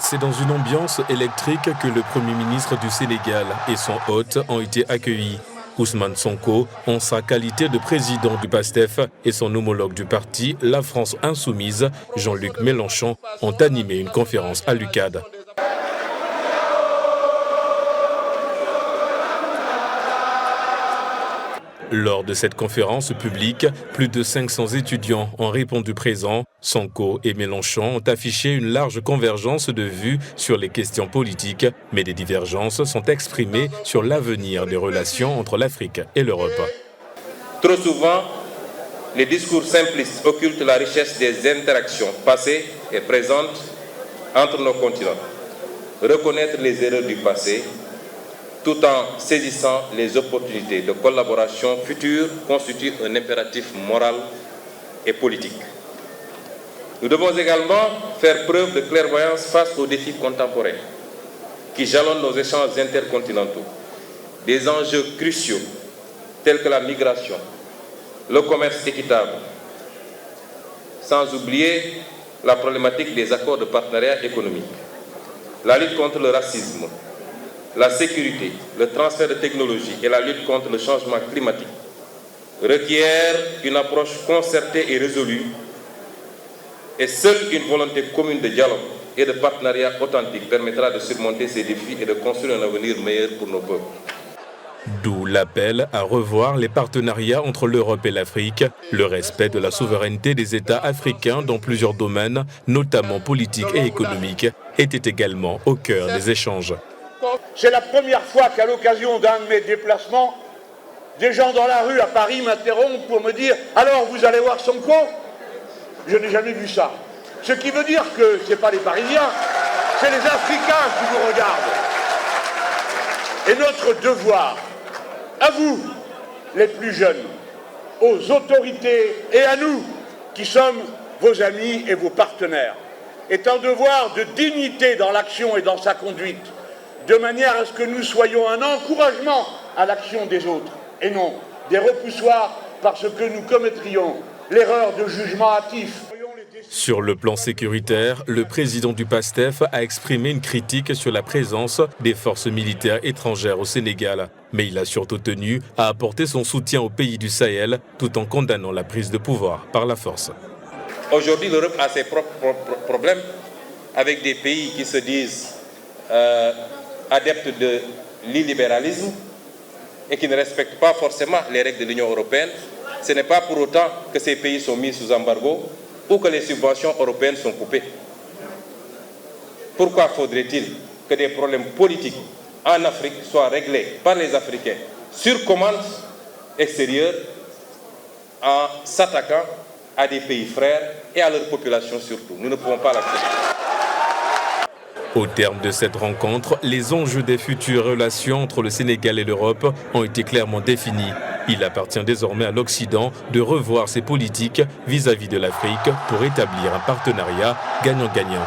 C'est dans une ambiance électrique que le Premier ministre du Sénégal et son hôte ont été accueillis. Ousmane Sonko, en sa qualité de président du PASTEF, et son homologue du parti, la France Insoumise, Jean-Luc Mélenchon, ont animé une conférence à l'UCAD. Lors de cette conférence publique, plus de 500 étudiants ont répondu présents. Sonko et Mélenchon ont affiché une large convergence de vues sur les questions politiques, mais des divergences sont exprimées sur l'avenir des relations entre l'Afrique et l'Europe. Trop souvent, les discours simplistes occultent la richesse des interactions passées et présentes entre nos continents. Reconnaître les erreurs du passé, tout en saisissant les opportunités de collaboration future, constitue un impératif moral et politique. Nous devons également faire preuve de clairvoyance face aux défis contemporains qui jalonnent nos échanges intercontinentaux. Des enjeux cruciaux tels que la migration, le commerce équitable, sans oublier la problématique des accords de partenariat économique, la lutte contre le racisme, la sécurité, le transfert de technologies et la lutte contre le changement climatique requièrent une approche concertée et résolue, et seule une volonté commune de dialogue et de partenariat authentique permettra de surmonter ces défis et de construire un avenir meilleur pour nos peuples. D'où l'appel à revoir les partenariats entre l'Europe et l'Afrique. Le respect de la souveraineté des États africains dans plusieurs domaines, notamment politiques et économiques, était également au cœur des échanges. C'est la première fois qu'à l'occasion d'un de mes déplacements, des gens dans la rue à Paris m'interrompent pour me dire « Alors, vous allez voir Sonko ?» Je n'ai jamais vu ça. Ce qui veut dire que ce n'est pas les Parisiens, c'est les Africains qui vous regardent. Et notre devoir, à vous, les plus jeunes, aux autorités et à nous, qui sommes vos amis et vos partenaires, est un devoir de dignité dans l'action et dans sa conduite, de manière à ce que nous soyons un encouragement à l'action des autres, et non des repoussoirs parce que nous commettrions l'erreur de jugement hâtif. Sur le plan sécuritaire, le président du PASTEF a exprimé une critique sur la présence des forces militaires étrangères au Sénégal. Mais il a surtout tenu à apporter son soutien aux pays du Sahel, tout en condamnant la prise de pouvoir par la force. Aujourd'hui, l'Europe a ses propres problèmes avec des pays qui se disent adeptes de l'illibéralisme et qui ne respectent pas forcément les règles de l'Union européenne. Ce n'est pas pour autant que ces pays sont mis sous embargo ou que les subventions européennes sont coupées. Pourquoi faudrait-il que des problèmes politiques en Afrique soient réglés par les Africains sur commande extérieure en s'attaquant à des pays frères et à leur population surtout? Nous ne pouvons pas l'accepter. Au terme de cette rencontre, les enjeux des futures relations entre le Sénégal et l'Europe ont été clairement définis. Il appartient désormais à l'Occident de revoir ses politiques vis-à-vis de l'Afrique pour établir un partenariat gagnant-gagnant.